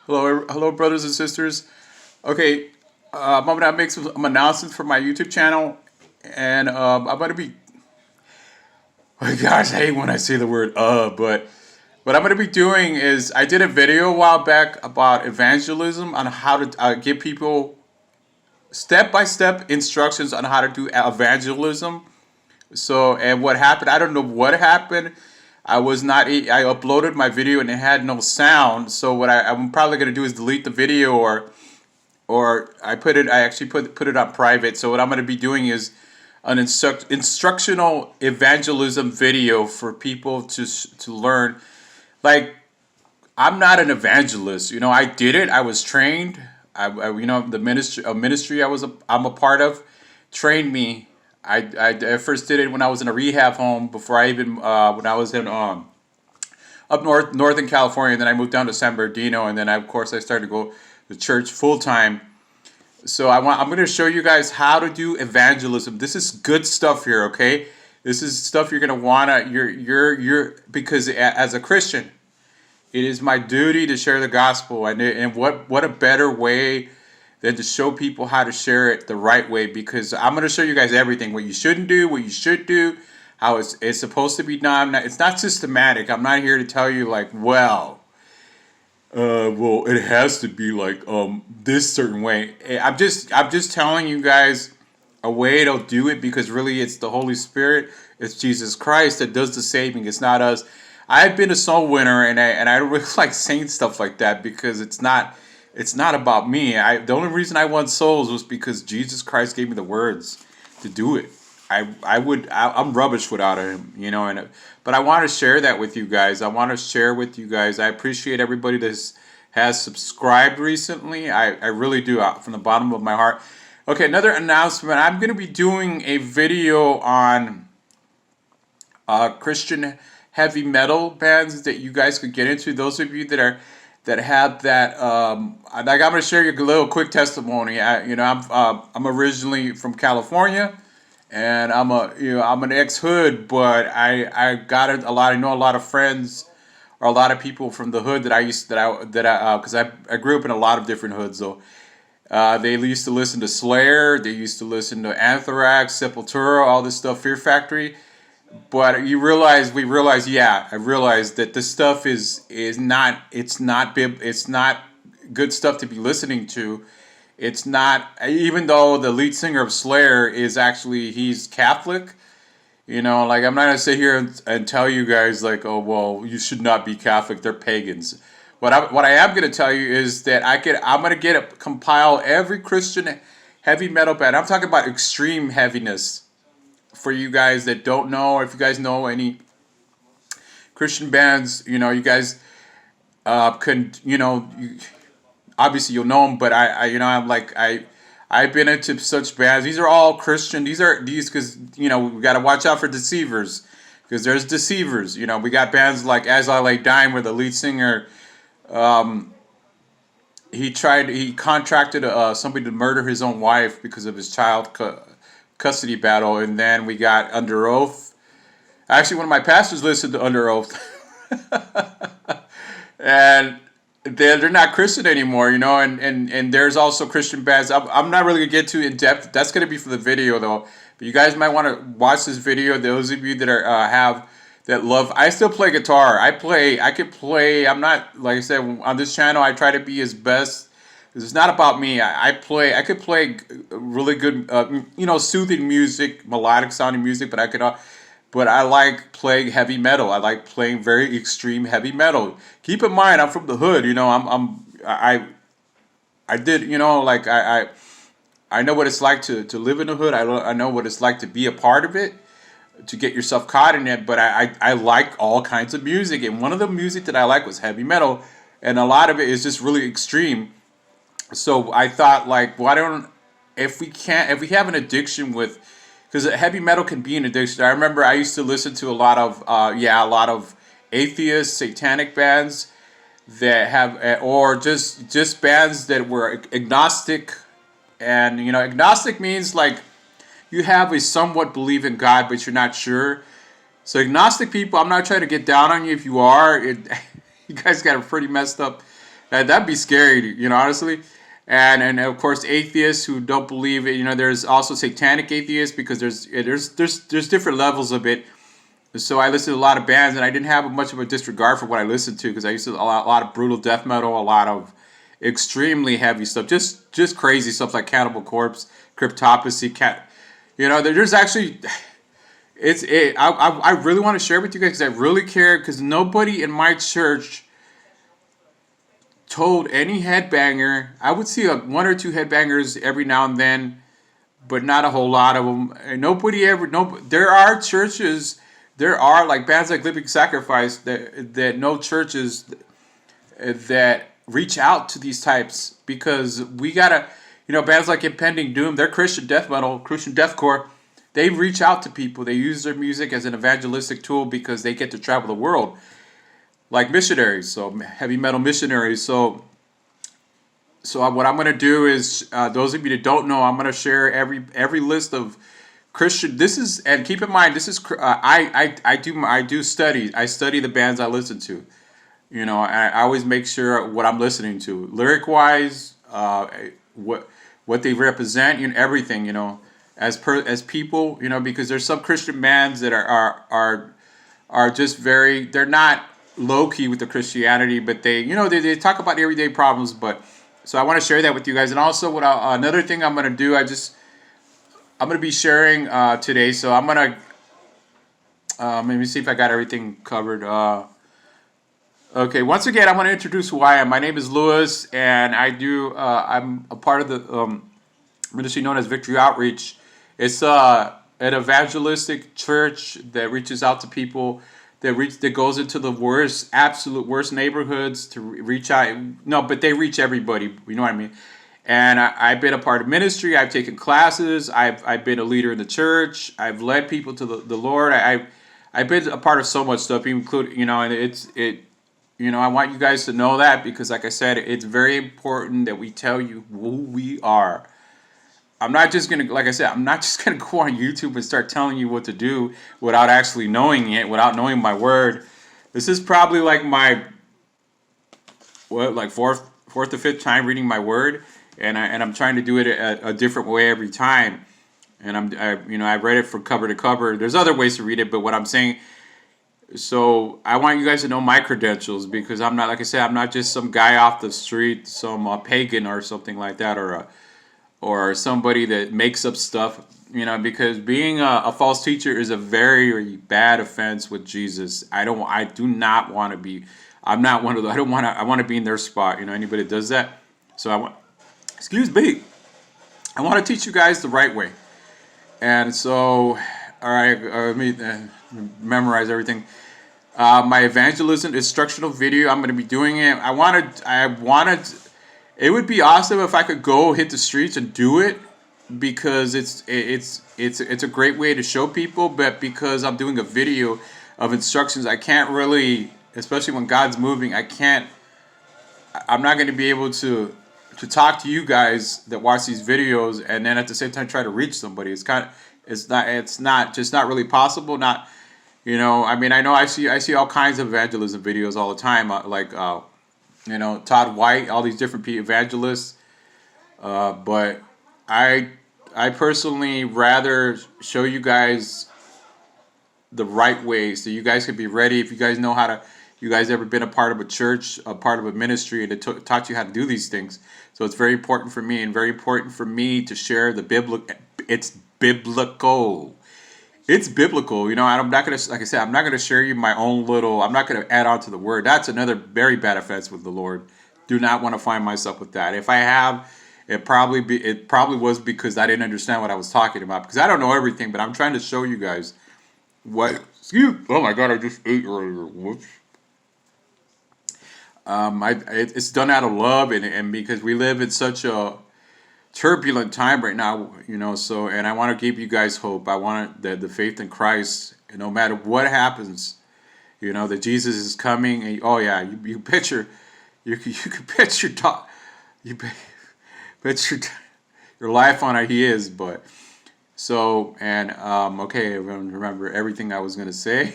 Hello, brothers and sisters. Okay, I'm gonna make some announcements for my YouTube channel, and I'm gonna be. Oh gosh, I hate when I say the word but what I'm gonna be doing is I did a video a while back about evangelism on how to give people step by step instructions on how to do evangelism. So, and what happened? I don't know what happened. I was not. I uploaded my video and it had no sound. So I'm probably gonna do is delete the video or I put it. I actually put it on private. So what I'm going to be doing is an instructional evangelism video for people to learn. Like, I'm not an evangelist. I did it. I was trained. The ministry I'm a part of trained me. I first did it when I was in a rehab home before I even when I was in up northern California. And then I moved down to San Bernardino, and then of course I started to go to church full time. So I'm going to show you guys how to do evangelism. This is good stuff here, okay? This is stuff you're going to want to because as a Christian, it is my duty to share the gospel, and what a better way than to show people how to share it the right way, because I'm going to show you guys everything, what you shouldn't do, what you should do, how it's supposed to be done. It's not systematic. I'm not here to tell you like, well, it has to be like this certain way. I'm just telling you guys a way to do it, because really it's the Holy Spirit, it's Jesus Christ that does the saving. It's not us. I've been a soul winner, and I don't really like saying stuff like that, because it's not about me. The only reason I won souls was because Jesus Christ gave me the words to do it. I'm rubbish without him, but I want to share that with you guys. I appreciate everybody that has subscribed recently. I really do, from the bottom of my heart. Okay, another announcement. I'm going to be doing a video on Christian heavy metal bands that you guys could get into. Those of you that have that, like, I'm going to share you a little quick testimony. I'm originally from California, and I'm an ex-hood, but I got a lot. I know a lot of friends or a lot of people from the hood because I grew up in a lot of different hoods. So they used to listen to Slayer, they used to listen to Anthrax, Sepultura, all this stuff, Fear Factory. But we realized, yeah, I realized that this stuff is not, it's not good stuff to be listening to. It's not, even though the lead singer of Slayer he's Catholic. Like, I'm not gonna sit here and tell you guys like, oh well, you should not be Catholic. They're pagans. What I am gonna tell you is that I'm gonna compile every Christian heavy metal band. I'm talking about extreme heaviness for you guys that don't know, or if you guys know any Christian bands, you guys can, obviously you'll know them, but I've been into such bands. These are all Christian. These because we got to watch out for deceivers, because there's deceivers. We got bands like As I Lay Dying, where the lead singer he contracted somebody to murder his own wife because of his child custody battle. And then we got Under Oath. Actually, one of my pastors listened to Under Oath, and they're not Christian anymore, and there's also Christian bands. I'm not really gonna get too in depth. That's gonna be for the video though. But you guys might want to watch this video. Those of you that love. I still play guitar. I could play. I'm not, like I said, on this channel, I try to be his best. It's not about me. I could play really good, soothing music, melodic sounding music, but I like playing heavy metal. I like playing very extreme heavy metal. Keep in mind, I'm from the hood. I did, like I know what it's like to live in the hood. I know what it's like to be a part of it, to get yourself caught in it. But I like all kinds of music, and one of the music that I like was heavy metal, and a lot of it is just really extreme. So I thought, like, why don't, if we have an addiction with, because heavy metal can be an addiction. I remember I used to listen to a lot of atheist satanic bands that have, or just bands that were agnostic. And agnostic means like you have a somewhat belief in God, but you're not sure. So agnostic people, I'm not trying to get down on you if you are. You guys got a pretty messed up That'd be scary, honestly. And of course atheists who don't believe it. There's also satanic atheists because there's different levels of it. So I listened to a lot of bands, and I didn't have much of a disregard for what I listened to because I used to a lot of brutal death metal, a lot of extremely heavy stuff, just crazy stuff like Cannibal Corpse, Cryptopsy, Cat. There's actually I really want to share with you guys because I really care because nobody in my church told any headbanger. I would see like one or two headbangers every now and then, but not a whole lot of them. And nobody ever. No, there are churches. There are like bands like Living Sacrifice that know churches that reach out to these types because we gotta. Bands like Impending Doom. They're Christian death metal, Christian deathcore. They reach out to people. They use their music as an evangelistic tool because they get to travel the world like missionaries, so heavy metal missionaries. So what I'm gonna do is, those of you that don't know, I'm gonna share every list of Christian. This is, and keep in mind, this is I do study. I study the bands I listen to. I always make sure what I'm listening to, lyric wise, what they represent, everything. As people, because there's some Christian bands that are just very. They're not low key with the Christianity, but they talk about everyday problems. But so I want to share that with you guys, and also another thing I'm gonna do. I'm gonna be sharing today. So I'm gonna let me see if I got everything covered. Okay, once again, I want to introduce who I am. My name is Louis, and I'm a part of the ministry known as Victory Outreach. It's an evangelistic church that reaches out to people that goes into the absolute worst neighborhoods to reach out. No, but they reach everybody. You know what I mean? And I've been a part of ministry. I've taken classes. I've been a leader in the church. I've led people to the Lord. I've been a part of so much stuff, including and I want you guys to know that because, like I said, it's very important that we tell you who we are. I'm not just gonna, like I said, I'm not just gonna go on YouTube and start telling you what to do without actually knowing it, without knowing my word. This is probably like my fourth or fifth time reading my word, and I'm trying to do it a different way every time. And I read it from cover to cover. There's other ways to read it, but what I'm saying. So I want you guys to know my credentials because I'm not, like I said, I'm not just some guy off the street, some pagan or something like that, or somebody that makes up stuff, because being a false teacher is a very bad offense with Jesus. I do not want to be. I'm not one of those. I want to be in their spot. Anybody that does that. So excuse me. I want to teach you guys the right way. And so, all right, let me memorize everything. My evangelism instructional video. I'm going to be doing it. I wanted. It would be awesome if I could go hit the streets and do it because it's a great way to show people. But because I'm doing a video of instructions, I can't really, especially when God's moving, I'm not going to be able to talk to you guys that watch these videos and then at the same time try to reach somebody. It's not really possible. Not, I mean, I know I see all kinds of evangelism videos all the time, Todd White, all these different evangelists. But I personally rather show you guys the right way so you guys can be ready. If you guys know how to, you guys ever been a part of a church, a part of a ministry, and it taught you how to do these things. So it's very important for me, and very important for me to share the biblical. It's biblical. It's biblical. I'm not gonna, like I said, I'm not gonna share you my own little. I'm not gonna add on to the word. That's another very bad offense with the Lord. Do not want to find myself with that. If I have, it probably was because I didn't understand what I was talking about. Because I don't know everything, but I'm trying to show you guys what. Oh my God! I just ate earlier. Whoops. It's done out of love and because we live in such a turbulent time right now, so, and I want to give you guys hope. I want the faith in Christ, and no matter what happens, that Jesus is coming. And, oh yeah, you bet you could bet your your life on it. He is, but so, and okay, remember everything I was gonna say.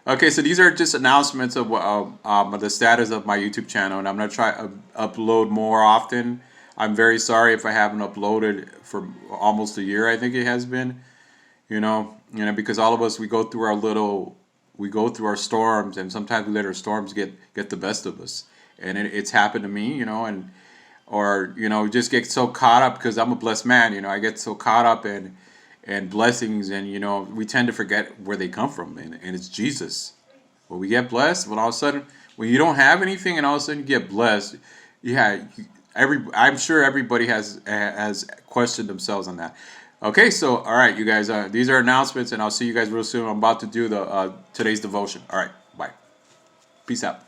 Okay, so these are just announcements of the status of my YouTube channel, and I'm gonna try upload more often. I'm very sorry if I haven't uploaded for almost a year. I think it has been. Because all of us we go through our storms, and sometimes we let our storms get the best of us, and it's happened to me, and or just get so caught up because I'm a blessed man. I get so caught up in blessings, and we tend to forget where they come from, and it's Jesus. When we get blessed, when all of a sudden, when you don't have anything, and all of a sudden you get blessed, yeah, I'm sure everybody has questioned themselves on that. Okay, so all right, you guys, these are announcements, and I'll see you guys real soon. I'm about to do the today's devotion. All right, bye, peace out.